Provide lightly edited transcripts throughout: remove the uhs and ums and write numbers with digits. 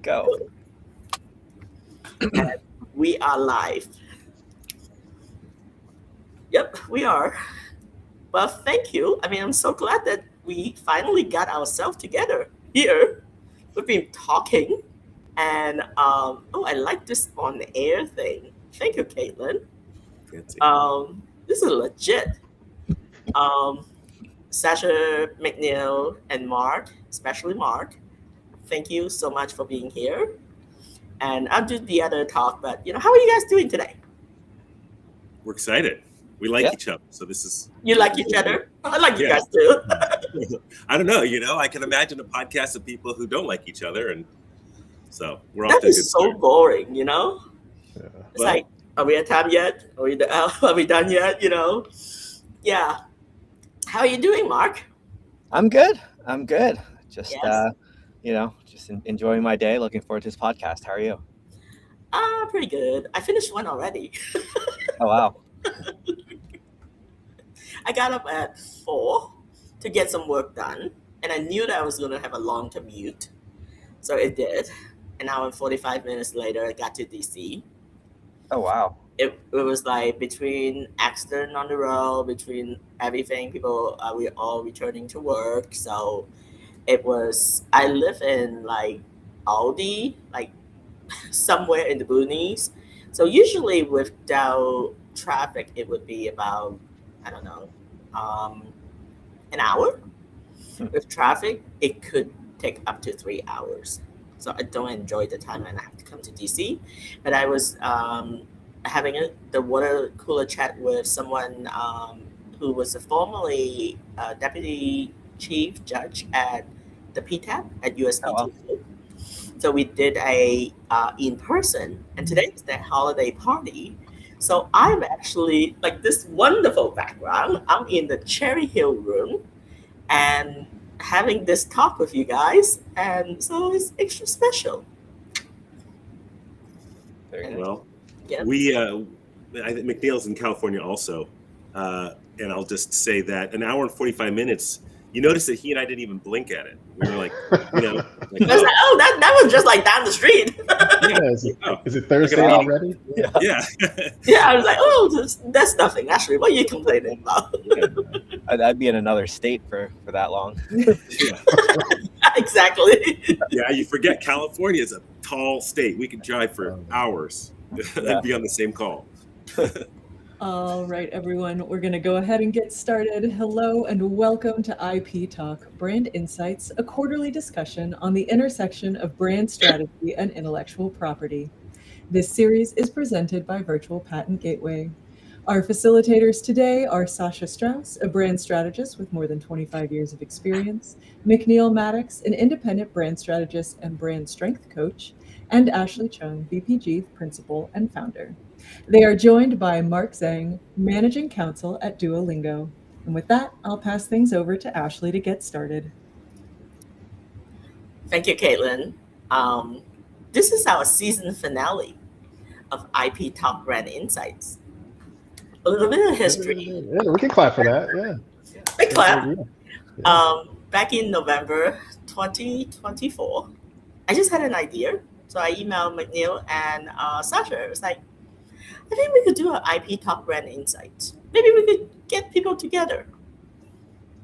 Go. And we are live. Yep, we are. Well, thank you. I mean, I'm so glad that we finally got ourselves together here. We've been talking, and I like this on the air thing. Thank you, Caitlin. Fancy. This is legit. Um, Sasha, McNeil, and Mark, especially Mark. Thank you so much for being here. And I'll do the other talk, but how are you guys doing today? We're excited. We like Yeah. each other. So this is, You like each other? I like you Yeah. guys too. I don't know, I can imagine a podcast of people who don't like each other. And so we're off That to a good is so start. boring, Yeah. It's like, are we at time yet? Are we done yet? Yeah. How are you doing, Mark? I'm good. Just Yes. just enjoying my day. Looking forward to this podcast. How are you? Pretty good. I finished one already. Oh wow. I got up at 4 to get some work done, and I knew that I was going to have a long commute. So it did. An hour and 45 minutes later, I got to DC. Oh wow. It was like between accident on the road, between everything, people, we're all returning to work. So I live in like Aldi, like somewhere in the boonies. So usually without traffic, it would be about, I don't know, an hour. With traffic, it could take up to 3 hours. So I don't enjoy the time and I have to come to DC. But I was having the water cooler chat with someone who was a formerly deputy chief judge at the PTAP at USPTO. wow. So we did a in person, and today is their holiday party. So I'm actually like this wonderful background. I'm in the Cherry Hill room, and having this talk with you guys, and so it's extra special. Very good. Well, Yeah. I think McNeil's in California also. And I'll just say that an hour and 45 minutes, you notice that he and I didn't even blink at it. We were like, I was like, that was just like down the street. Is it Thursday Okay. already? yeah. Yeah, I was like, that's nothing. Actually, what are you complaining about? I'd be in another state for that long. Yeah. Exactly. Yeah, you forget California is a tall state. We could drive for hours Yeah. and be on the same call. All right, everyone, we're going to go ahead and get started. Hello and welcome to IP Talk, Brand Insights, a quarterly discussion on the intersection of brand strategy and intellectual property. This series is presented by Virtual Patent Gateway. Our facilitators today are Sasha Strauss, a brand strategist with more than 25 years of experience, McNeil Maddox, an independent brand strategist and brand strength coach, and Ashley Chung, VPG principal and founder. They are joined by Mark Zheng, managing counsel at Duolingo. And with that, I'll pass things over to Ashley to get started. Thank you, Caitlin. This is our season finale of IP Talk Brand Insights. A little bit of history. Yeah, we can clap for that. Yeah. Big clap. Yeah. Back in November 2024, I just had an idea. So I emailed McNeil and Sasha. It was like, I think we could do an IP Talk Brand Insights. Maybe we could get people together.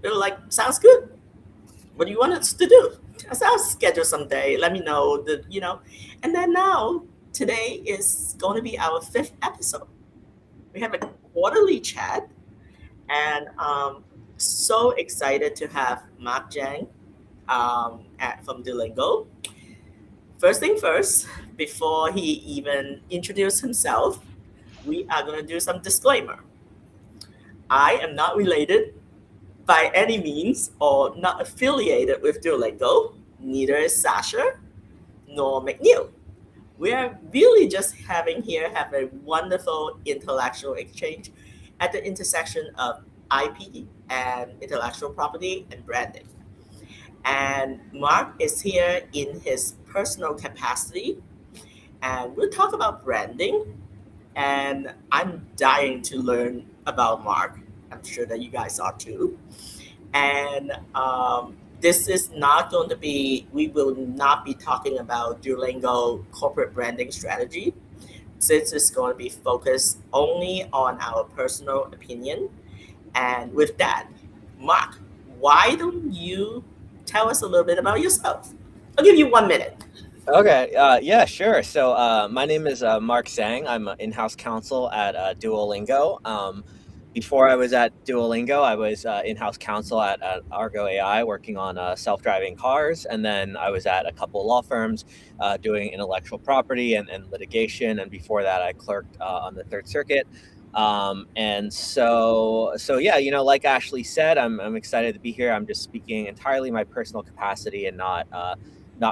They were like, sounds good. What do you want us to do? I said, I'll schedule someday. Let me know. And then now, today is going to be our 5th episode. We have a quarterly chat, and so excited to have Mark Zheng from Duolingo. First thing first, before he even introduced himself, we are going to do some disclaimer. I am not related by any means or not affiliated with Duolingo. Neither is Sasha nor McNeil. We are really just have a wonderful intellectual exchange at the intersection of IP and intellectual property and branding. And Mark is here in his personal capacity, and we'll talk about branding. And I'm dying to learn about Mark. I'm sure that you guys are too. And This is not going to be, we will not be talking about Duolingo corporate branding strategy. This is going to be focused only on our personal opinion. And with that, Mark, why don't you tell us a little bit about yourself? I'll give you 1 minute. Okay, yeah, sure. So my name is Mark Zheng. I'm an in-house counsel at Duolingo. Before I was at Duolingo, I was in-house counsel at Argo AI, working on self-driving cars. And then I was at a couple law firms doing intellectual property and litigation. And before that, I clerked on the Third Circuit. And so yeah, like Ashley said, I'm excited to be here. I'm just speaking entirely my personal capacity and not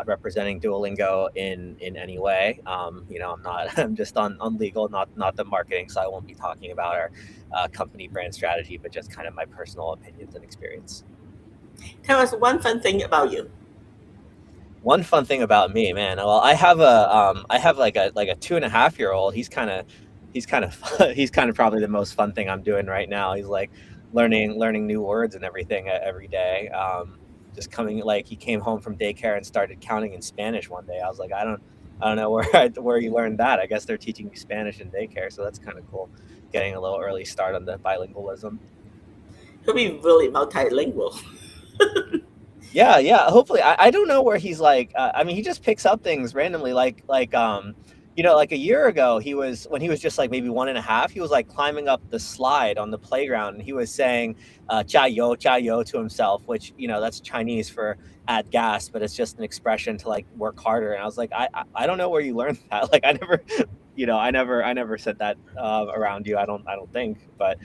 representing Duolingo in any way. I'm not. I'm just on legal, not the marketing. So I won't be talking about our company brand strategy, but just kind of my personal opinions and experience. Tell us one fun thing about you. One fun thing about me, man. Well, I have like a 2.5-year-old. He's kind of probably the most fun thing I'm doing right now. He's like learning new words and everything every day. Just coming, like, he came home from daycare and started counting in Spanish one day. I was like, I don't know where you learned that. I guess they're teaching you Spanish in daycare, so that's kind of cool. Getting a little early start on the bilingualism. He'll be really multilingual. Yeah. Hopefully, I don't know where he's like. I mean, he just picks up things randomly. Like a year ago, when he was just like maybe 1.5, he was like climbing up the slide on the playground, and he was saying "jia you, jia you" to himself, which that's Chinese for add gas, but it's just an expression to like work harder. And I was like, I don't know where you learned that. Like, I never said that around you. I don't think, but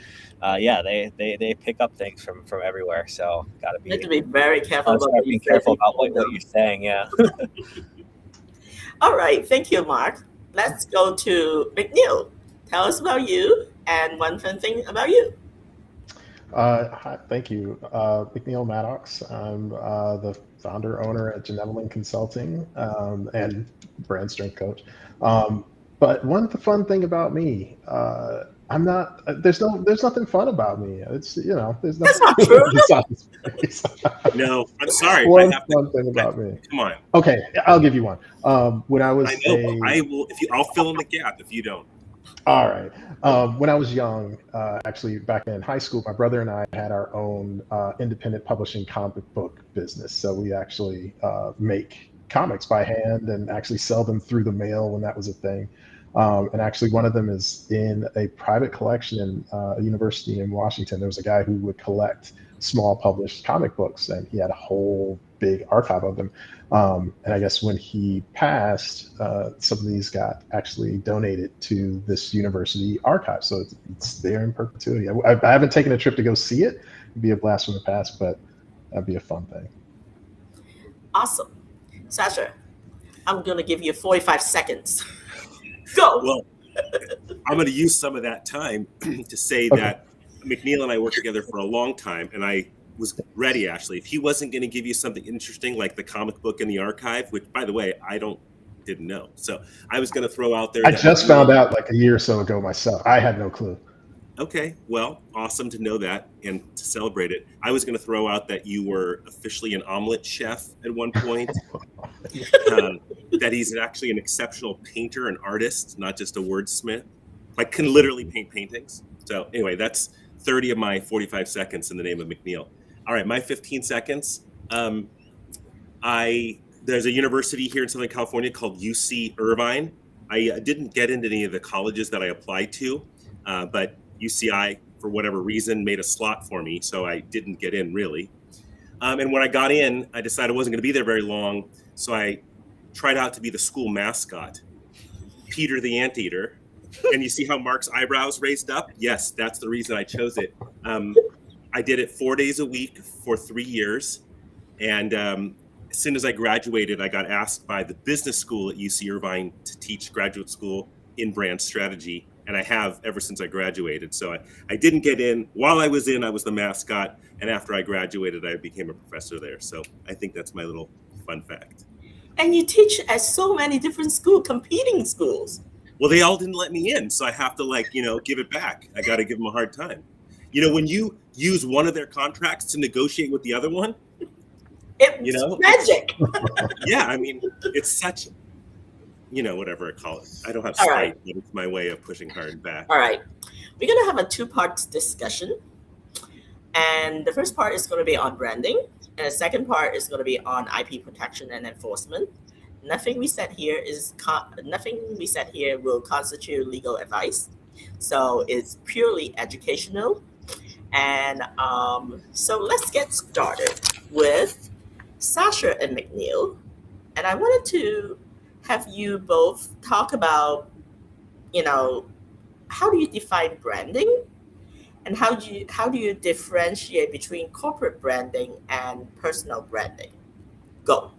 yeah, they pick up things from everywhere. So gotta You have to be very careful about being careful about what you're saying. Yeah. All right, thank you, Mark. Let's go to McNeil. Tell us about you and one fun thing about you. Hi, thank you. McNeil Maddox. I'm the founder, owner at Genevolin Consulting and brand strength coach. But one fun thing about me, I'm not. There's nothing fun about me. It's there's nothing. That's not true. No, I'm sorry. One fun thing about me. Come on. Okay, I'll give you one. When I was, I know. I will. I'll fill in the gap if you don't. All right. When I was young, actually back in high school, my brother and I had our own independent publishing comic book business. So we actually make comics by hand and actually sell them through the mail when that was a thing. And actually one of them is in a private collection in a university in Washington. There was a guy who would collect small published comic books, and he had a whole big archive of them. And I guess when he passed, some of these got actually donated to this university archive. So it's there in perpetuity. I haven't taken a trip to go see it. It'd be a blast from the past, but that'd be a fun thing. Awesome. Sasha, I'm going to give you 45 seconds. Go. Well, I'm going to use some of that time to say that McNeil and I worked together for a long time, and I was ready, actually. If he wasn't going to give you something interesting like the comic book in the archive, which, by the way, I didn't know. So I was going to throw out there. I just found out like a year or so ago myself. I had no clue. Okay, well, awesome to know that and to celebrate it. I was going to throw out that you were officially an omelet chef at one point, that he's actually an exceptional painter and artist, not just a wordsmith, like can literally paint paintings. So anyway, that's 30 of my 45 seconds in the name of McNeil. All right, my 15 seconds. There's a university here in Southern California called UC Irvine. I didn't get into any of the colleges that I applied to, but UCI, for whatever reason, made a slot for me, so I didn't get in really. And when I got in, I decided I wasn't going to be there very long, so I tried out to be the school mascot, Peter the Anteater. And you see how Mark's eyebrows raised up? Yes, that's the reason I chose it. I did it 4 days a week for 3 years, and as soon as I graduated, I got asked by the business school at UC Irvine to teach graduate school in brand strategy. And I have ever since I graduated. So I didn't get in. While I was in, I was the mascot. And after I graduated, I became a professor there. So I think that's my little fun fact. And you teach at so many different competing schools. Well, they all didn't let me in. So I have to give it back. I got to give them a hard time. When you use one of their contracts to negotiate with the other one, It's magic. Yeah, I mean, it's such, whatever I call it. I don't have All spite, right. but it's my way of pushing hard back. All right. We're going to have a two-part discussion. And the first part is going to be on branding. And the second part is going to be on IP protection and enforcement. Nothing we said here will constitute legal advice. So it's purely educational. And so let's get started with Sasha and McNeil. And I wanted to have you both talk about, how do you define branding? And how do you differentiate between corporate branding and personal branding? Go.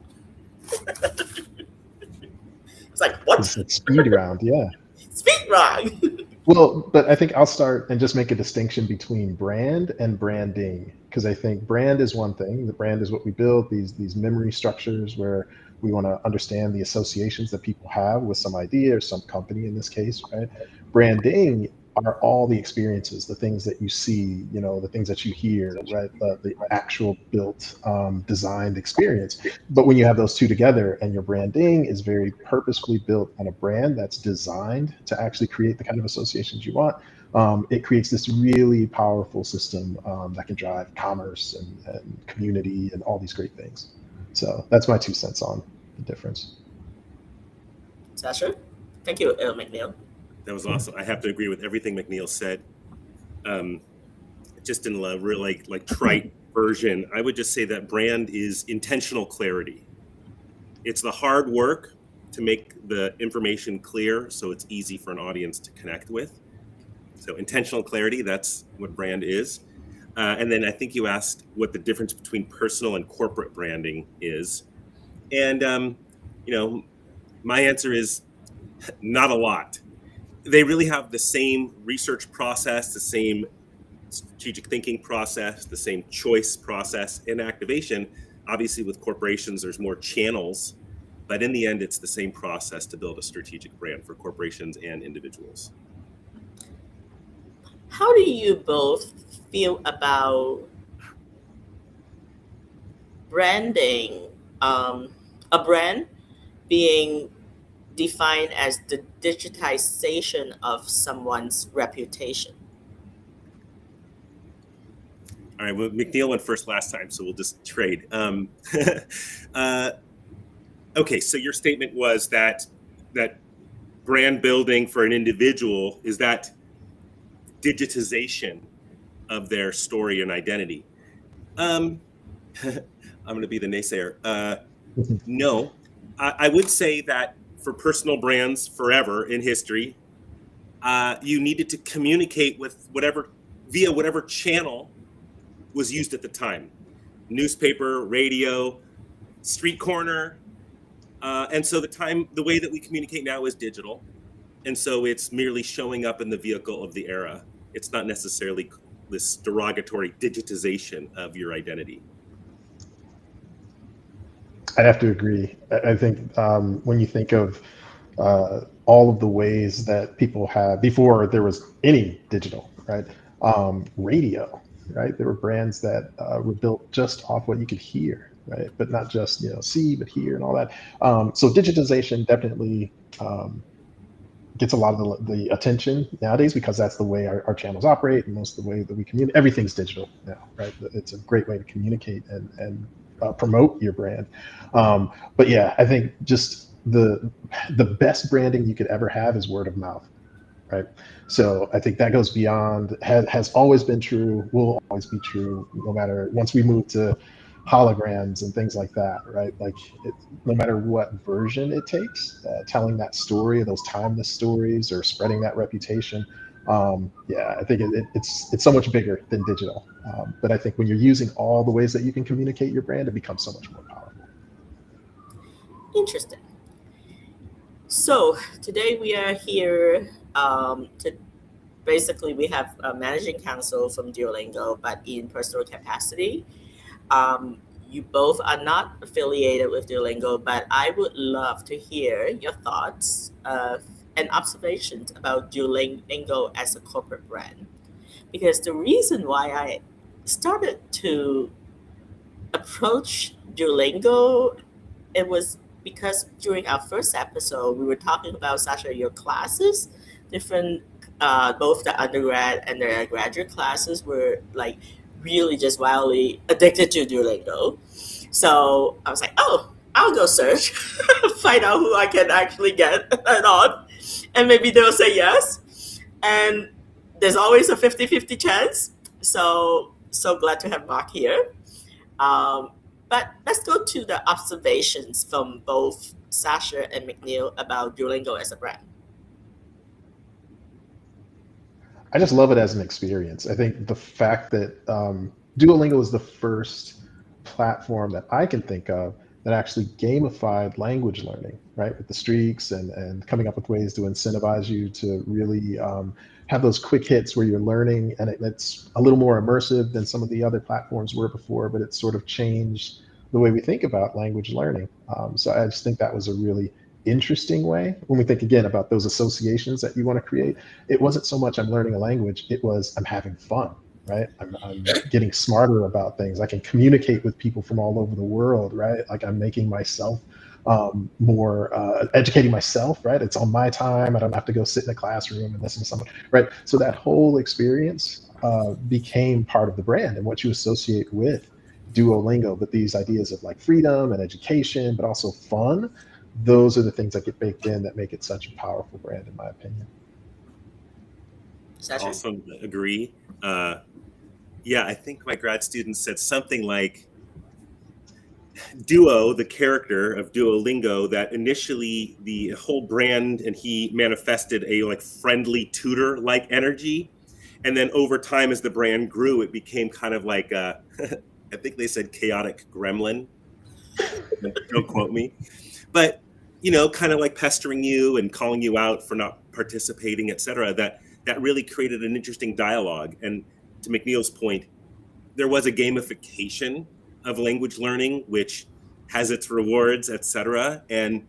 It's like, what? It's like speed round, yeah. Speed round. Well, but I think I'll start and just make a distinction between brand and branding, because I think brand is one thing. The brand is what we build, these memory structures where we want to understand the associations that people have with some idea or some company in this case, right? Branding are all the experiences, the things that you see, the things that you hear, right? The actual built, designed experience. But when you have those two together and your branding is very purposefully built on a brand that's designed to actually create the kind of associations you want, it creates this really powerful system that can drive commerce and community and all these great things. So that's my 2 cents on the difference. Sasha? Thank you, McNeil. That was awesome. I have to agree with everything McNeil said. Just in a real like trite version, I would just say that brand is intentional clarity. It's the hard work to make the information clear so it's easy for an audience to connect with. So intentional clarity, that's what brand is. And then I think you asked what the difference between personal and corporate branding is. And, my answer is not a lot. They really have the same research process, the same strategic thinking process, the same choice process and activation. Obviously, with corporations, there's more channels, but in the end, it's the same process to build a strategic brand for corporations and individuals. How do you both feel about branding, a brand being defined as the digitization of someone's reputation? All right, well, McNeil went first last time, so we'll just trade. Okay, so your statement was that brand building for an individual is that digitization of their story and identity. I'm going to be the naysayer. No, I would say that for personal brands forever in history, you needed to communicate with via whatever channel was used at the time. Newspaper, radio, street corner. And so the way that we communicate now is digital. And so it's merely showing up in the vehicle of the era. It's not necessarily this derogatory digitization of your identity. I'd have to agree. I think when you think of all of the ways that people have, before there was any digital, right? Radio, right? There were brands that were built just off what you could hear, right? But not just, see, but hear and all that. So digitization definitely gets a lot of the attention nowadays because that's the way our channels operate and most of the way that we communicate. Everything's digital now, right? It's a great way to communicate and promote your brand. But yeah, I think just the best branding you could ever have is word of mouth, right? So I think that goes beyond, has always been true, will always be true, no matter, once we move to holograms and things like that, right? Like no matter what version it takes, telling that story, those timeless stories, or spreading that reputation. Yeah, I think it's so much bigger than digital. But I think when you're using all the ways that you can communicate your brand, it becomes so much more powerful. Interesting. So today we are here to basically we have a managing counsel from Duolingo, but in personal capacity. You both are not affiliated with Duolingo, but I would love to hear your thoughts and observations about Duolingo as a corporate brand. Because the reason why I started to approached Duolingo, it was because during our first episode, we were talking about, Sasha, your classes, different, both the undergrad and the graduate classes were like really just wildly addicted to Duolingo. So I was like, oh, I'll go search, find out who I can actually get it on, and maybe they'll say yes. And there's always a 50-50 chance. So glad to have Mark here. Um, but let's go to the observations from both Sasha and McNeil about Duolingo as a brand. I just love it as an experience. I think the fact that Duolingo is the first platform that I can think of that actually gamified language learning, right? With the streaks and coming up with ways to incentivize you to really have those quick hits where you're learning, and it's a little more immersive than some of the other platforms were before, but it's sort of changed the way we think about language learning. So I just think that was a really interesting way when we think again about those associations that you want to create. It wasn't so much I'm learning a language, it was I'm having fun, right? I'm getting smarter about things. I can communicate with people from all over the world, right? Like I'm making myself more educating myself, right? It's on my time. I don't have to go sit in a classroom and listen to someone, right? So that whole experience became part of the brand and what you associate with Duolingo. But these ideas of like freedom and education, but also fun, those are the things that get baked in that make it such a powerful brand, in my opinion. Sasha? Awesome, agree. Yeah, I think my grad student said something like Duo, the character of Duolingo, that initially the whole brand and he manifested a like friendly tutor like energy, and then over time as the brand grew, it became kind of like I think they said chaotic gremlin. Don't quote me, but kind of like pestering you and calling you out for not participating, etc. That really created an interesting dialogue. And to McNeil's point, there was a gamification of language learning, which has its rewards, etc. And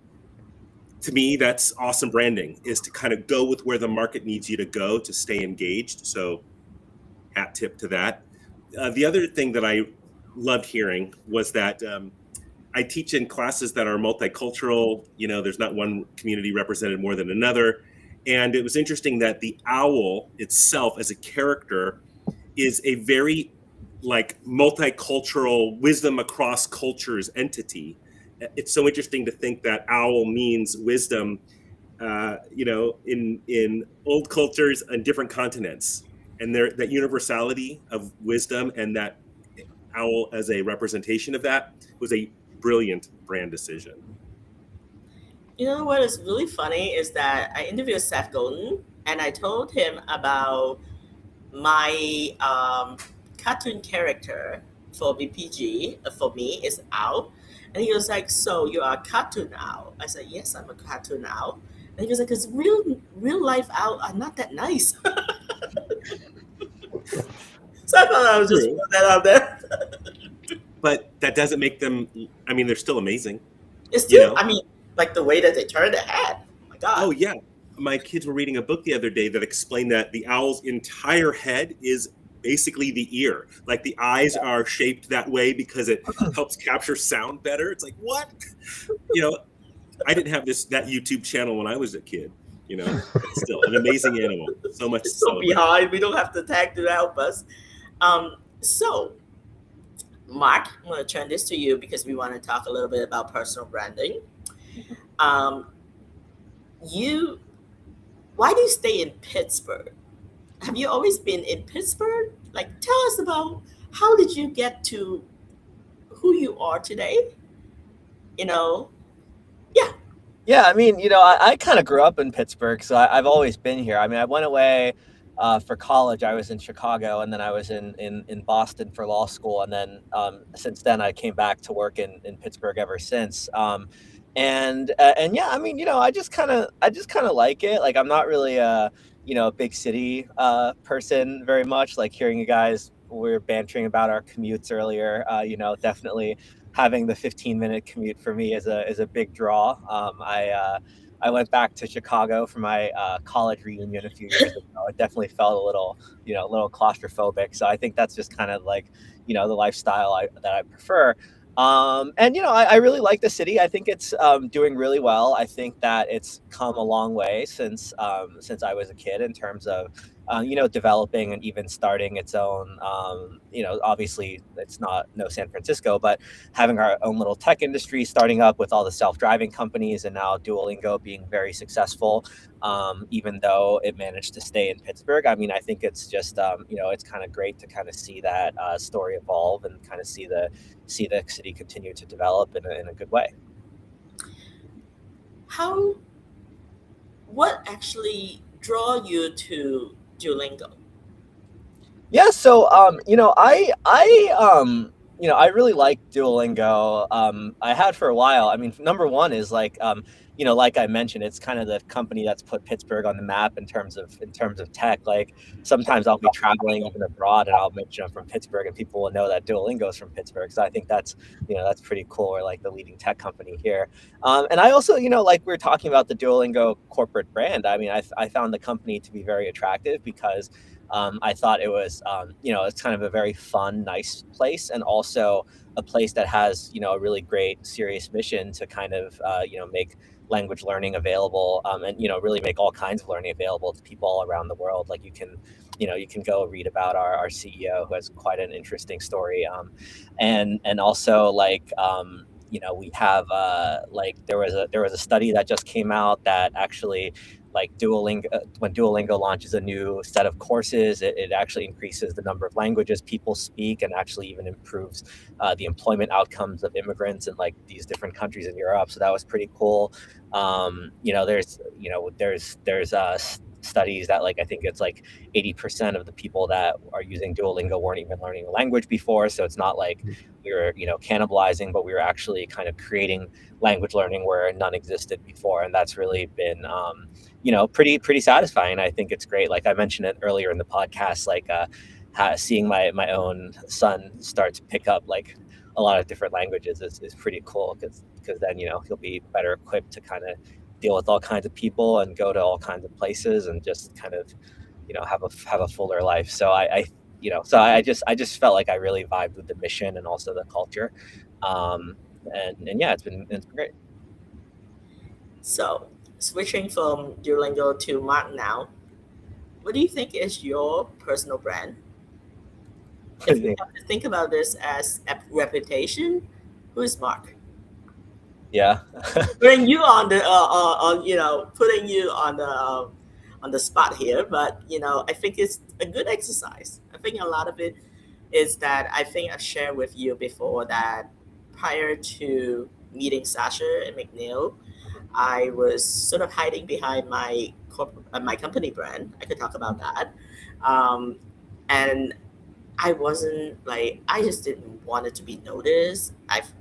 to me, that's awesome branding, is to kind of go with where the market needs you to go to stay engaged. So hat tip to that. The other thing that I loved hearing was that I teach in classes that are multicultural. There's not one community represented more than another. And it was interesting that the owl itself as a character is a very like multicultural wisdom across cultures entity. It's so interesting to think that owl means wisdom, in old cultures and different continents. And that universality of wisdom and that owl as a representation of that was a brilliant brand decision. You know what is really funny is that I interviewed Seth Godin and I told him about my cartoon character for BPG, for me, is Owl. And he was like, so you are a cartoon owl? I said, yes, I'm a cartoon owl. And he was like, because real life owl are not that nice. So I thought I would just put that out there. But that doesn't make them, they're still amazing. It's still, like the way that they turn their head. Oh my God. Oh, yeah. My kids were reading a book the other day that explained that the owl's entire head is basically the ear. Like the eyes are shaped that way because it helps capture sound better. It's like, what? I didn't have that YouTube channel when I was a kid. Still an amazing animal. So much. It's so behind. We don't have the tag to help us. So, Mark, I'm going to turn this to you because we want to talk a little bit about personal branding. Why do you stay in Pittsburgh? Have you always been in Pittsburgh? Like, tell us about how did you get to who you are today? Yeah, I kind of grew up in Pittsburgh, so I've always been here. I went away for college. I was in Chicago, and then I was in Boston for law school, and then since then I came back to work in Pittsburgh ever since. And yeah, I just kind of like it. Like I'm not really a big city person very much. Like hearing you guys, we were bantering about our commutes earlier. Definitely having the 15-minute commute for me is a big draw. I went back to Chicago for my college reunion a few years ago, it definitely felt a little, a little claustrophobic. So I think that's just kind of like, the lifestyle that I prefer. And I really like the city. I think it's doing really well. I think that it's come a long way since I was a kid in terms of developing and even starting its own. Obviously it's not no San Francisco, but having our own little tech industry, starting up with all the self-driving companies, and now Duolingo being very successful. Even though it managed to stay in Pittsburgh, I mean, I think it's just it's kind of great to kind of see that story evolve and kind of see the city continue to develop in a good way. What actually draw you to Duolingo? Yeah, so I really like Duolingo. I had for a while. I mean, number one is like like I mentioned, it's kind of the company that's put Pittsburgh on the map in terms of tech. Like sometimes I'll be traveling even abroad and I'll mention I'm from Pittsburgh and people will know that Duolingo is from Pittsburgh. So I think that's pretty cool. Or like the leading tech company here. And I also like we were talking about the Duolingo corporate brand. I mean, I found the company to be very attractive because I thought it was, it's kind of a very fun, nice place, and also a place that has, a really great, serious mission to kind of, make language learning available, and really make all kinds of learning available to people all around the world. Like you can go read about our CEO, who has quite an interesting story, and also like. We have like there was a study that just came out that actually like Duolingo, when Duolingo launches a new set of courses, it actually increases the number of languages people speak and actually even improves the employment outcomes of immigrants in like these different countries in Europe. So that was pretty cool. There's studies that like I think it's like 80% of the people that are using Duolingo weren't even learning a language before. So it's not like we were cannibalizing, but we were actually kind of creating language learning where none existed before, and that's really been pretty satisfying. I think it's great. Like I mentioned it earlier in the podcast, like seeing my own son start to pick up like a lot of different languages is pretty cool because then he'll be better equipped to kind of deal with all kinds of people and go to all kinds of places and just kind of have a fuller life. So I just felt like I really vibed with the mission and also the culture, and yeah, it's been great. So, switching from Duolingo to Mark now, what do you think is your personal brand? If we have to think about this as a reputation, who is Mark? Yeah. Putting you on the putting you on the spot here, but I think it's a good exercise. I think a lot of it is that I think I've shared with you before that prior to meeting Sasha and McNeil, I was sort of hiding behind my company brand. I could talk about that, and I wasn't like I just didn't want it to be noticed.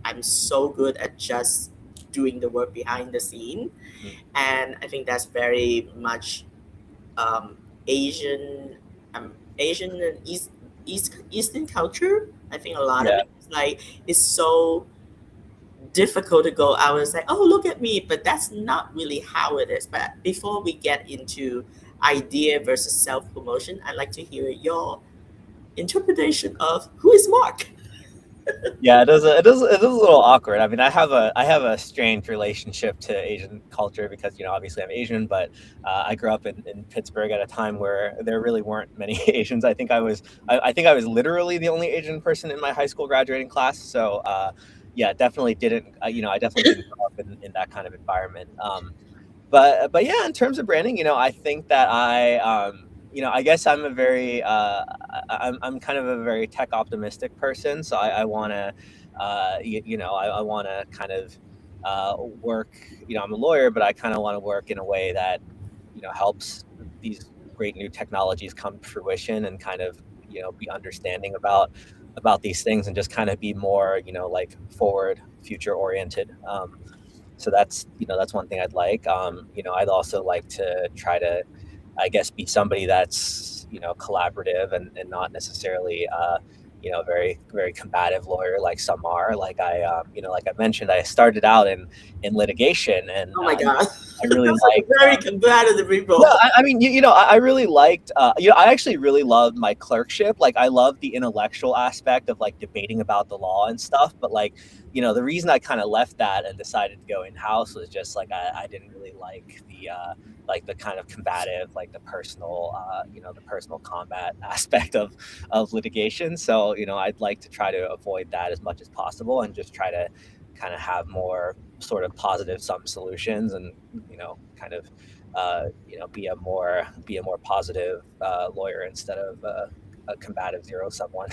I'm so good at just doing the work behind the scene, and I think that's very much Asian, Asian and Eastern culture. I think a lot of Yeah. it is like it's so difficult to go out and say, "Oh, look at me," but that's not really how it is. But before we get into idea versus self promotion, I'd like to hear your interpretation of who is Mark. Yeah, it is a little awkward. I mean, I have a strange relationship to Asian culture because obviously I'm Asian, but I grew up in Pittsburgh at a time where there really weren't many Asians. I think I was literally the only Asian person in my high school graduating class. So yeah, definitely didn't. I definitely didn't grow up in that kind of environment. But yeah, in terms of branding, I think that I guess I'm a very I'm kind of a very tech optimistic person, so I want to I want to kind of work. I'm a lawyer, but I kind of want to work in a way that helps these great new technologies come to fruition and kind of be understanding about these things and just kind of be more like forward future oriented. So that's one thing I'd like. I'd also like to try to, I guess, be somebody that's collaborative and not necessarily very, very combative lawyer like some are. Like like I mentioned, I started out in litigation, and Oh my God. I really That's like like. very competitive people. No, I mean, I really liked, I actually really loved my clerkship. Like, I loved the intellectual aspect of like debating about the law and stuff. But like, the reason I kind of left that and decided to go in house was just like I didn't really like the kind of combative, like the personal combat aspect of litigation. So I'd like to try to avoid that as much as possible and just try to kind of have more sort of positive sum solutions and kind of be a more positive lawyer instead of a combative zero sum one.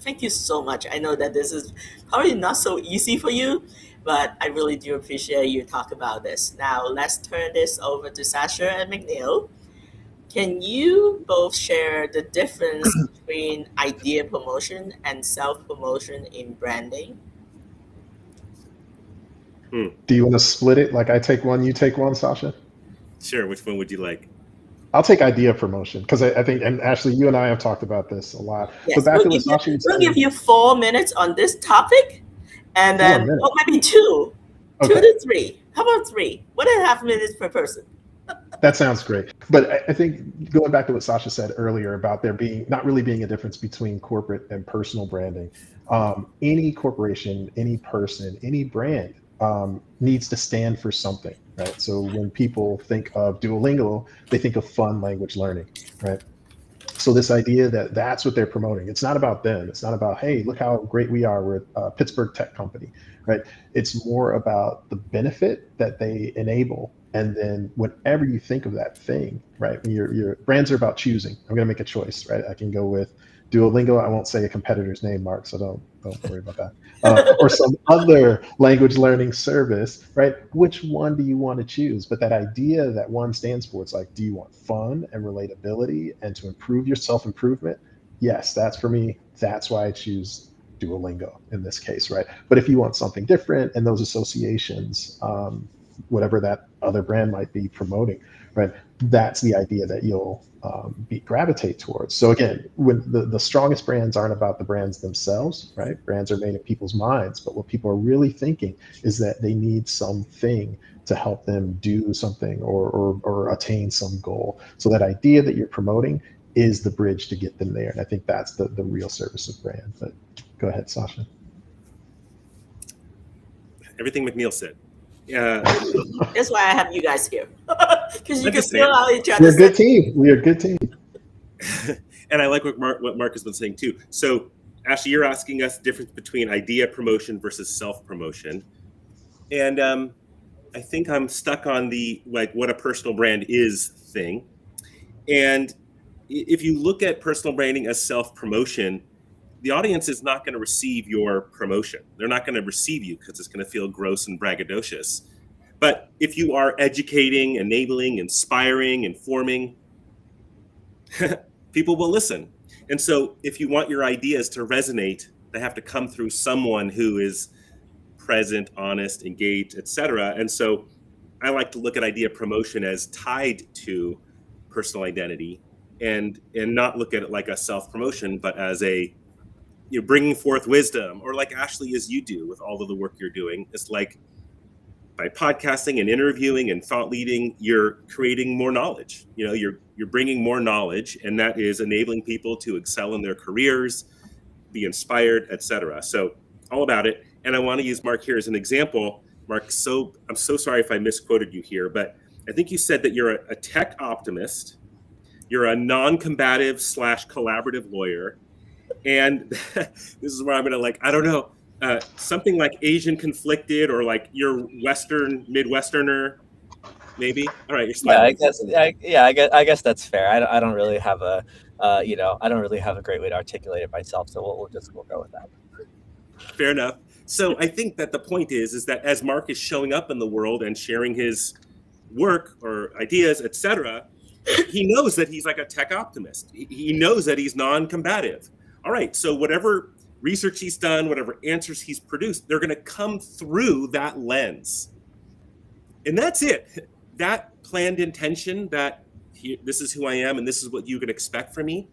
Thank you so much. I know that this is probably not so easy for you, but I really do appreciate you talk about this. Now let's turn this over to Sasha and McNeil. Can you both share the difference between idea promotion and self-promotion in branding? Do you want to split it? Like I take one, you take one, Sasha? Sure. Which one would you like? I'll take idea promotion because I think, and Ashley, you and I have talked about this a lot. Yes, So back to what Sasha was we'll saying. give you 4 minutes on this topic, and then maybe two to 3. How about 3? 1.5 minutes per person. That sounds great. But I think going back to what Sasha said earlier about there being not really being a difference between corporate and personal branding. Any corporation, any person, any brand needs to stand for something, right? So when people think of Duolingo, they think of fun language learning, right? So this idea that that's what they're promoting, it's not about them. It's not about, hey, look how great we are. We're a Pittsburgh tech company, right? It's more about the benefit that they enable. And then whenever you think of that thing, right, when your brands are about choosing, I'm going to make a choice, right? I can go with Duolingo. I won't say a competitor's name, Mark, so don't worry about that. Or some other language learning service, right? Which one do you want to choose? But that idea that one stands for, it's like, do you want fun and relatability and to improve your self-improvement? Yes, that's for me. That's why I choose Duolingo in this case, right? But if you want something different and those associations, whatever that other brand might be promoting, right? That's the idea that you'll gravitate towards. So again, when the strongest brands aren't about the brands themselves, right? Brands are made in people's minds, but what people are really thinking is that they need something to help them do something or attain some goal. So that idea that you're promoting is the bridge to get them there. And I think that's the real service of brand. But go ahead, Sasha. Everything McNeil said. That's why I have you guys here, because you can feel out each other. We're a good team. We are a good team. And I like what Mark has been saying too. So Ashley, you're asking us the difference between idea promotion versus self-promotion. And I think I'm stuck on the like what a personal brand is thing. And if you look at personal branding as self-promotion, the audience is not going to receive your promotion. They're not going to receive you because it's going to feel gross and braggadocious. But if you are educating, enabling, inspiring, informing, people will listen. And so if you want your ideas to resonate, they have to come through someone who is present, honest, engaged, etc. And so I like to look at idea promotion as tied to personal identity and not look at it like a self-promotion, but as you're bringing forth wisdom, or like Ashley, as you do with all of the work you're doing. It's like by podcasting and interviewing and thought leading, you're creating more knowledge. You're bringing more knowledge, and that is enabling people to excel in their careers, be inspired, etc. So all about it. And I want to use Mark here as an example. Mark, I'm so sorry if I misquoted you here, but I think you said that you're a tech optimist, you're a non-combative / collaborative lawyer. And this is where I'm going to I don't know, something like Asian conflicted, or like you're Midwesterner, maybe. All right, you're smiling. I guess that's fair. I don't really have a, I don't really have a great way to articulate it myself. So we'll go with that. Fair enough. So I think that the point is that as Mark is showing up in the world and sharing his work or ideas, etc., he knows that he's like a tech optimist. He knows that he's non-combative. All right, so whatever research he's done, whatever answers he's produced, they're going to come through that lens. And that's it. That planned intention that this is who I am and this is what you can expect from me,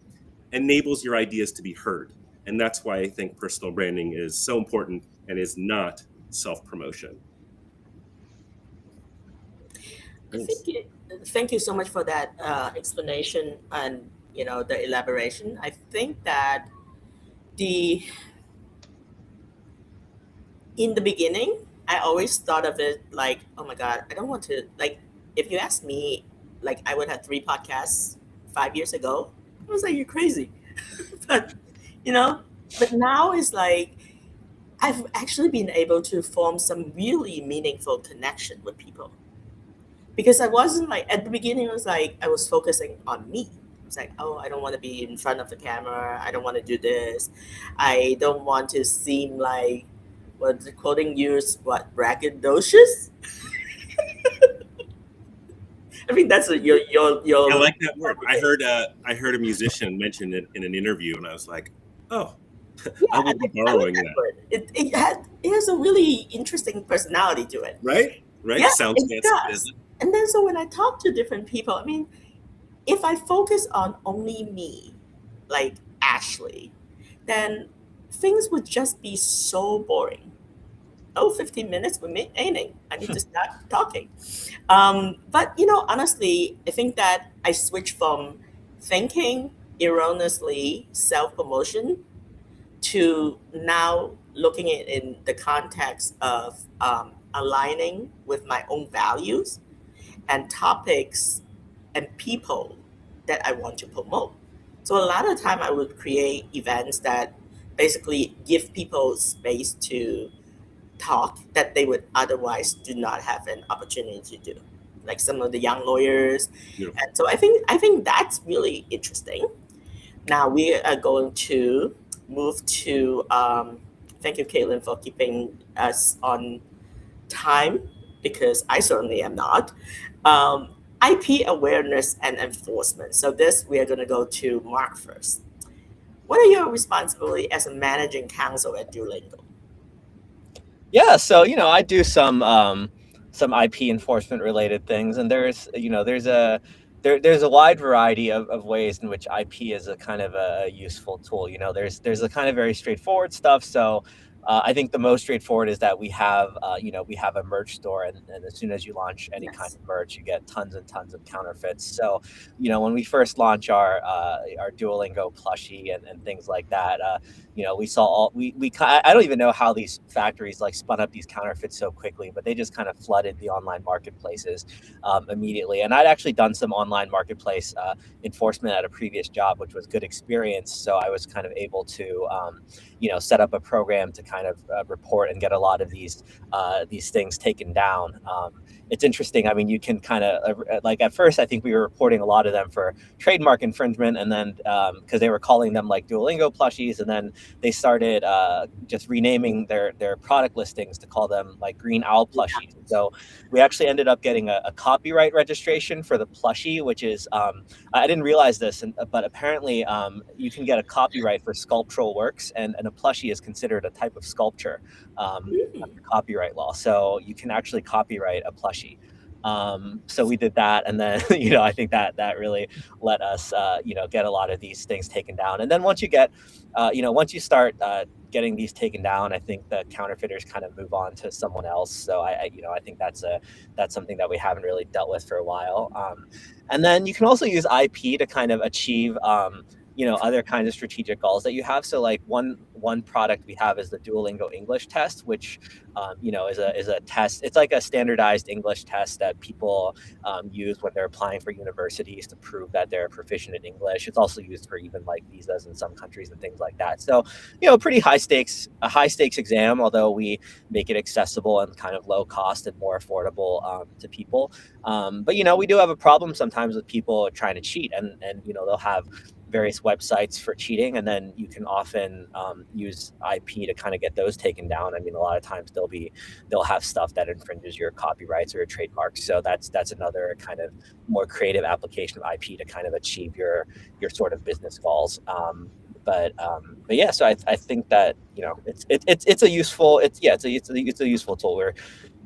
enables your ideas to be heard. And that's why I think personal branding is so important and is not self-promotion. Thank you so much for that explanation and the elaboration. I think that the in the beginning, I always thought of it like, oh my God, I don't want to, like, if you ask me, like, I would have 3 podcasts 5 years ago. I was like, you're crazy. but, you know, but now it's like, I've actually been able to form some really meaningful connection with people. Because I wasn't like, at the beginning, it was like, I was focusing on me. It's like, oh, I don't want to be in front of the camera. I don't want to do this. I don't want to seem like, what the quoting used, what, braggadocious? I think that's your I like that word. I heard a musician mention it in an interview, and I was like, oh, I will be borrowing that. word. It has a really interesting personality to it. Right? Yeah, Sounds it fancy, does. doesn't it? And then so when I talk to different people, I mean, if I focus on only me, like Ashley, then things would just be so boring. Oh, 15 minutes with me, ain't I need to start talking. But, honestly, I think that I switched from thinking erroneously self-promotion to now looking at it in the context of aligning with my own values and topics and people that I want to promote. So a lot of time I would create events that basically give people space to talk that they would otherwise do not have an opportunity to do, like some of the young lawyers. Yeah. And so I think that's really interesting. Now we are going to move to thank you, Caitlin, for keeping us on time, because I certainly am not. IP awareness and enforcement. So this, we are going to go to Mark first. What are your responsibilities as a managing counsel at Duolingo? Yeah, so I do some IP enforcement related things, and there's a wide variety of ways in which IP is a kind of a useful tool. There's a kind of very straightforward stuff. So I think the most straightforward is that we have a merch store, and as soon as you launch any kind of merch, you get tons and tons of counterfeits. So when we first launch our Duolingo plushie and things like that, we saw I don't even know how these factories like spun up these counterfeits so quickly, but they just kind of flooded the online marketplaces immediately. And I'd actually done some online marketplace enforcement at a previous job, which was good experience. So I was kind of able to set up a program to kind of report and get a lot of these things taken down. It's interesting. I mean, you can kind of like at first, I think we were reporting a lot of them for trademark infringement, and then because they were calling them like Duolingo plushies, and then they started just renaming their product listings to call them like Green Owl plushies. So we actually ended up getting a copyright registration for the plushie, which is I didn't realize this, but apparently you can get a copyright for sculptural works, and a plushie is considered a type of sculpture under copyright law. So you can actually copyright a plushie. So we did that, and then I think that really let us get a lot of these things taken down. And then once you get once you start getting these taken down, I think the counterfeiters kind of move on to someone else. So I think that's something that we haven't really dealt with for a while. And then you can also use IP to kind of achieve other kinds of strategic goals that you have. So like one product we have is the Duolingo English test, which is a test. It's like a standardized English test that people use when they're applying for universities to prove that they're proficient in English. It's also used for even like visas in some countries and things like that. So pretty high stakes exam, although we make it accessible and kind of low cost and more affordable to people. But we do have a problem sometimes with people trying to cheat, and they'll have various websites for cheating, and then you can often use IP to kind of get those taken down. I mean, a lot of times they'll have stuff that infringes your copyrights or your trademarks. So that's another kind of more creative application of IP to kind of achieve your sort of business goals. But yeah, so I think that it's a useful it's a useful tool.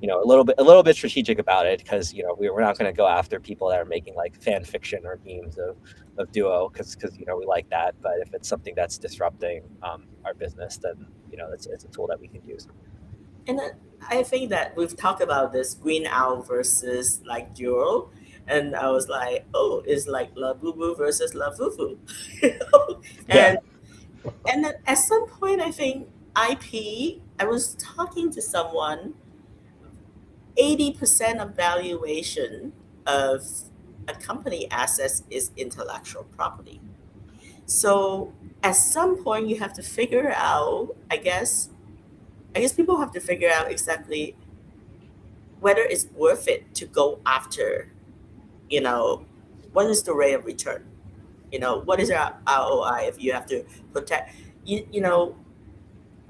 a little bit strategic about it, because we're not going to go after people that are making like fan fiction or memes of Duo, because we like that. But if it's something that's disrupting our business, then it's a tool that we can use. And I think that we've talked about this green owl versus like Duo, and I was like, oh, it's like La Boo Boo versus La Foo Foo. Yeah. And then at some point, I think IP. I was talking to someone. 80% of valuation of a company assets is intellectual property. So at some point, you have to figure out. I guess people have to figure out exactly whether it's worth it to go after, what is the rate of return? What is our ROI if you have to protect,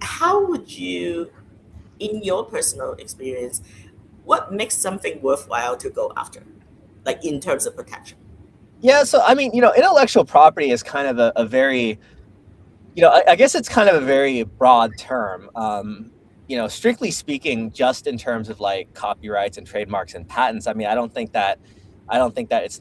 how would you, in your personal experience, what makes something worthwhile to go after, like in terms of protection? Yeah. So, I mean, intellectual property is kind of a very, I guess it's kind of a very broad term. Strictly speaking, just in terms of like copyrights and trademarks and patents, I mean, I don't think that it's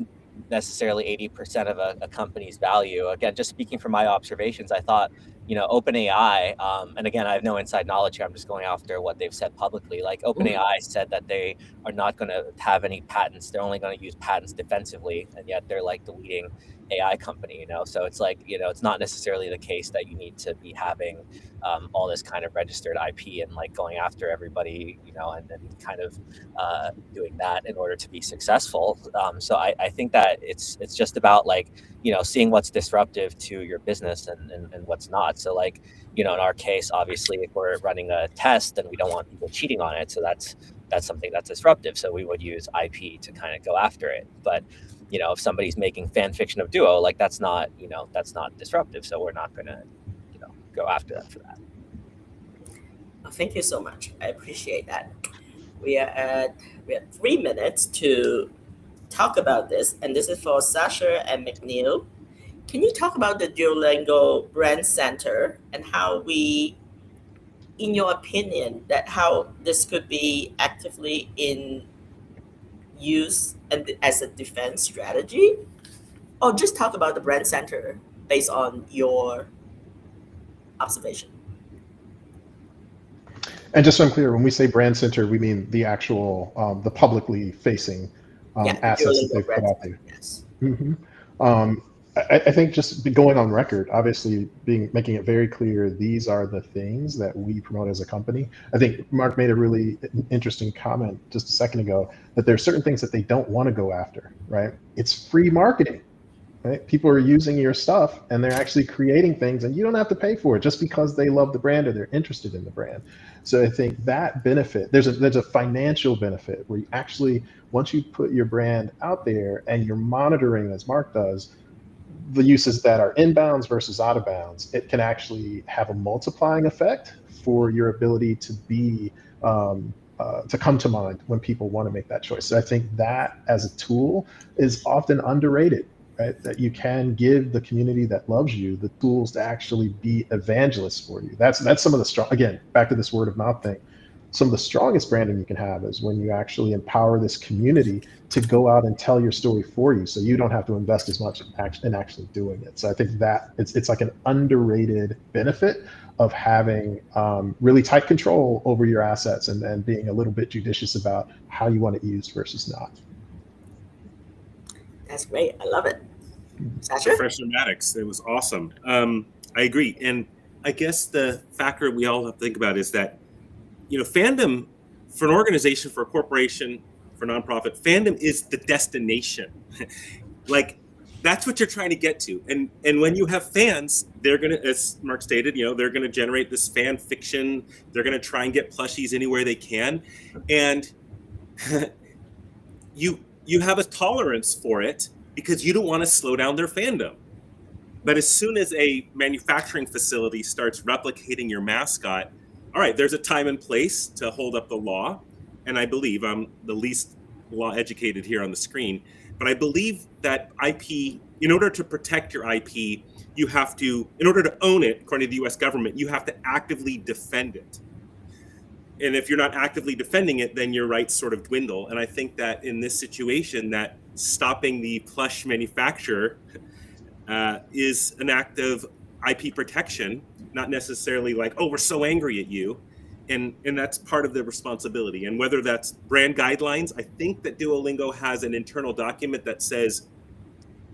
necessarily 80% of a company's value. Again, just speaking from my observations, I thought, OpenAI, and again, I have no inside knowledge here, I'm just going after what they've said publicly. Like OpenAI said that they are not going to have any patents. They're only going to use patents defensively, and yet they're like the leading AI company, so it's like, it's not necessarily the case that you need to be having all this kind of registered IP and like going after everybody, and then kind of doing that in order to be successful. So I think that it's just about like, seeing what's disruptive to your business and what's not. So like, in our case, obviously, if we're running a test, then we don't want people cheating on it. So that's something that's disruptive. So we would use IP to kind of go after it. But if somebody's making fan fiction of Duo, like that's not disruptive. So we're not going to, go after them for that. Thank you so much. I appreciate that. We have 3 minutes to talk about this, and this is for Sasha and McNeil. Can you talk about the Duolingo Brand Center and how we, in your opinion, that how this could be actively in use and as a defense strategy? Or just talk about the Brand Center based on your observation. And just so I'm clear, when we say brand center, we mean the actual, the publicly facing assets that they've put out there. Yes. Mm-hmm. I think just going on record, obviously making it very clear, these are the things that we promote as a company. I think Mark made a really interesting comment just a second ago, that there are certain things that they don't want to go after, right? It's free marketing. Right? People are using your stuff and they're actually creating things, and you don't have to pay for it just because they love the brand or they're interested in the brand. So I think that benefit, there's a financial benefit where you actually, once you put your brand out there and you're monitoring, as Mark does, the uses that are inbounds versus out of bounds, it can actually have a multiplying effect for your ability to be to come to mind when people want to make that choice. So I think that as a tool is often underrated. Right? That you can give the community that loves you the tools to actually be evangelists for you. That's some of the strong, again, back to this word of mouth thing. Some of the strongest branding you can have is when you actually empower this community to go out and tell your story for you, so you don't have to invest as much in actually doing it. So I think that it's like an underrated benefit of having really tight control over your assets and being a little bit judicious about how you want it used versus not. That's great. I love it. Sasha? Professor Maddox, it was awesome. I agree. And I guess the factor we all have to think about is that, fandom for an organization, for a corporation, for nonprofit, fandom is the destination. Like, that's what you're trying to get to. And when you have fans, they're going to, as Mark stated, they're going to generate this fan fiction. They're going to try and get plushies anywhere they can. And you have a tolerance for it because you don't want to slow down their fandom. But as soon as a manufacturing facility starts replicating your mascot, all right, there's a time and place to hold up the law. And I believe I'm the least law educated here on the screen, but I believe that IP, in order to protect your IP, you have to, in order to own it, according to the US government, you have to actively defend it. And if you're not actively defending it, then your rights sort of dwindle. And I think that in this situation, that stopping the plush manufacturer is an act of IP protection, not necessarily like, oh, we're so angry at you. And that's part of the responsibility. And whether that's brand guidelines, I think that Duolingo has an internal document that says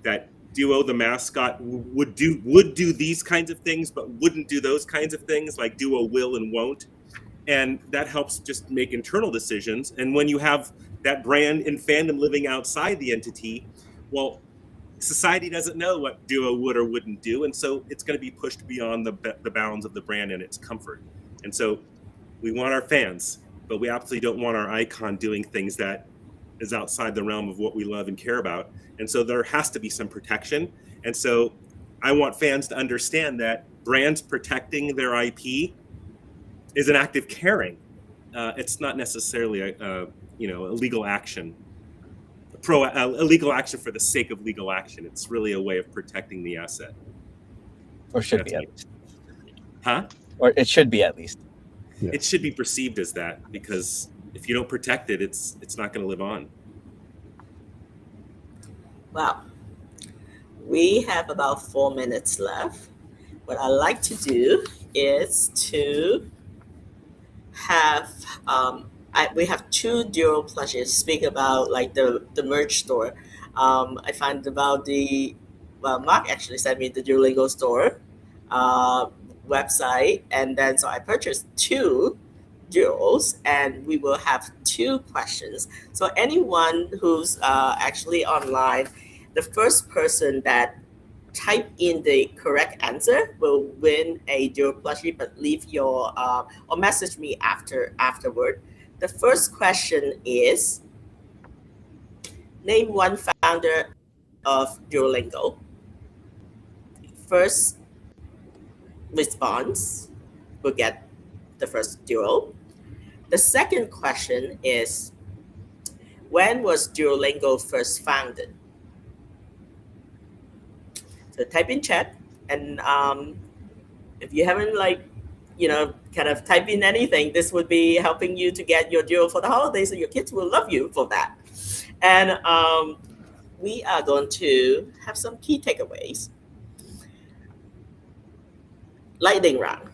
that Duo, the mascot, would do these kinds of things, but wouldn't do those kinds of things, like Duo will and won't. And that helps just make internal decisions. And when you have that brand and fandom living outside the entity, well, society doesn't know what Duo would or wouldn't do. And so it's going to be pushed beyond the bounds of the brand and its comfort. And so we want our fans, but we absolutely don't want our icon doing things that is outside the realm of what we love and care about. And so there has to be some protection. And so I want fans to understand that brands protecting their IP is an act of caring. It's not necessarily a legal action, a legal action for the sake of legal action. It's really a way of protecting the asset. Or should be, at least. Huh? Or it should be, at least. Yeah. It should be perceived as that, because if you don't protect it, it's not going to live on. Wow. We have about 4 minutes left. What I like to do is to have we have 2 Duo plushes. Speak about like the merch store. I found about Mark actually sent me the Duolingo store website, and then so I purchased 2 Duos, and we will have 2 questions. So anyone who's actually online, the first person that type in the correct answer will win a Duo plushie, but leave your or message me afterward. The first question is, name one founder of Duolingo. First response will get the first Duo. The second question is, when was Duolingo first founded? So type in chat, and if you haven't kind of type in anything, this would be helping you to get your Duo for the holidays, so your kids will love you for that. And we are going to have some key takeaways. Lightning round.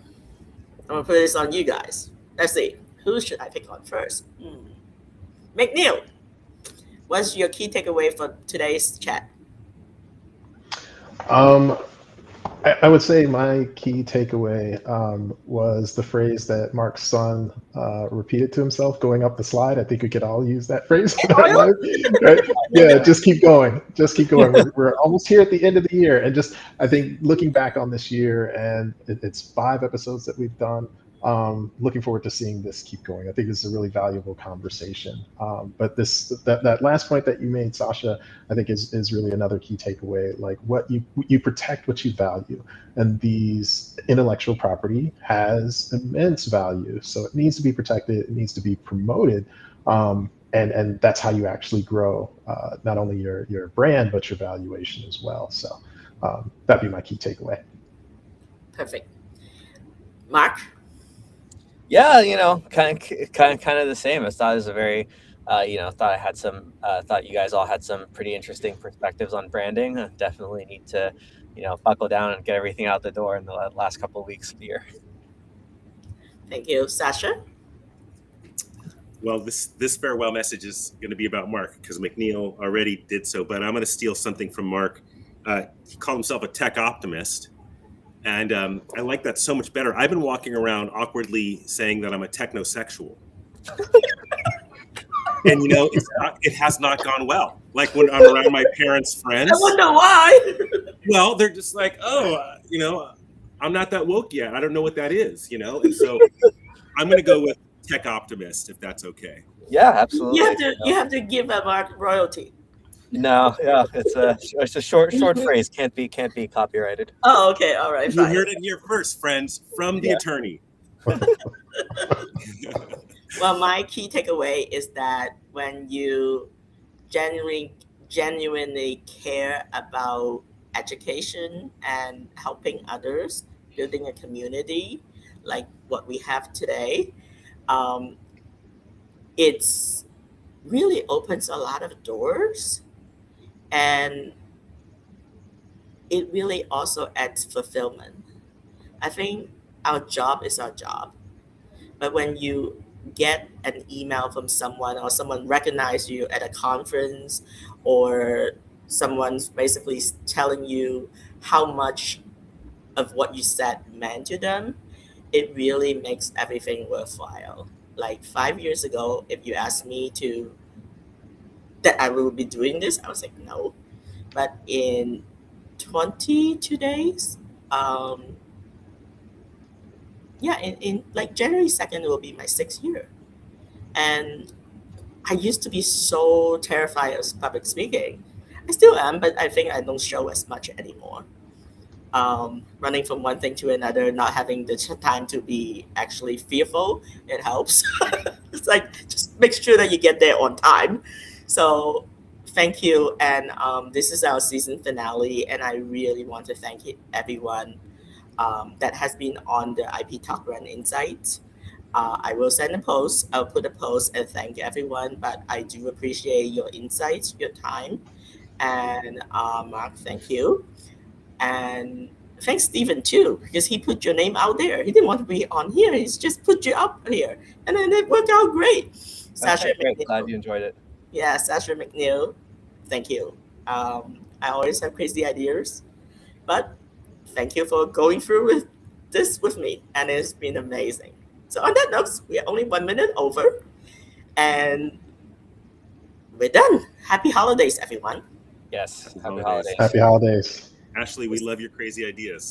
I'm gonna put this on you guys. Let's see, who should I pick on first? McNeil, what's your key takeaway for today's chat? I would say my key takeaway was the phrase that Mark's son repeated to himself going up the slide. I think we could all use that phrase. Right? Yeah, just keep going. Just keep going. We're almost here at the end of the year. And just, I think, looking back on this year, and it's 5 episodes that we've done, looking forward to seeing this keep going. I think this is a really valuable conversation. But that last point that you made, Sasha, I think is really another key takeaway. Like, what you protect what you value, and these intellectual property has immense value, so it needs to be protected. It needs to be promoted, and that's how you actually grow not only your brand but your valuation as well. So that'd be my key takeaway. Perfect. Mark? Yeah, kind of the same. I thought it was a very, thought you guys all had some pretty interesting perspectives on branding. Definitely need to, buckle down and get everything out the door in the last couple of weeks of the year. Thank you. Sasha? Well, this farewell message is going to be about Mark, because McNeil already did so, but I'm going to steal something from Mark. He called himself a tech optimist. And I like that so much better. I've been walking around awkwardly saying that I'm a technosexual. And, it has not gone well. Like, when I'm around my parents' friends. I wonder why. Well, they're just like, I'm not that woke yet. I don't know what that is, And so I'm going to go with tech optimist, if that's okay. Yeah, absolutely. You have to give a Mark royalty. No, yeah, it's a short phrase. Can't be copyrighted. Oh, okay, all right. You heard it here first, friends, from the attorney. Well, my key takeaway is that when you genuinely care about education and helping others, building a community like what we have today, Um, it's really opens a lot of doors, and it really also adds fulfillment. I think our job is our job, but when you get an email from someone or someone recognize you at a conference, or someone's basically telling you how much of what you said meant to them, it really makes everything worthwhile. Like 5 years ago, if you asked me to that I will be doing this, I was like no. But in 22 days, um, yeah, in like January 2nd will be my 6th year. And I used to be so terrified of public speaking. I still am, but I think I don't show as much anymore. Running from one thing to another, not having the time to be actually fearful, it helps. It's like just make sure that you get there on time. So thank you, and this is our season finale, and I really want to thank everyone that has been on the IP Talk Run Insights. I will send a post. I'll put a post and thank everyone. But I do appreciate your insights, your time, and Mark, thank you, and thanks Stephen too, because he put your name out there. He didn't want to be on here. He's just put you up here, and then it worked out great. Sasha Okay, great. Glad McNeil, you enjoyed it. yeah, Sasha McNeil, thank you. I always have crazy ideas, but thank you for going through with this with me, and it's been amazing. So on that note, we are only 1 minute over, and we're done. Happy holidays, everyone. Yes. Happy Happy holidays. holidays. Happy holidays. Ashley, we love your crazy ideas.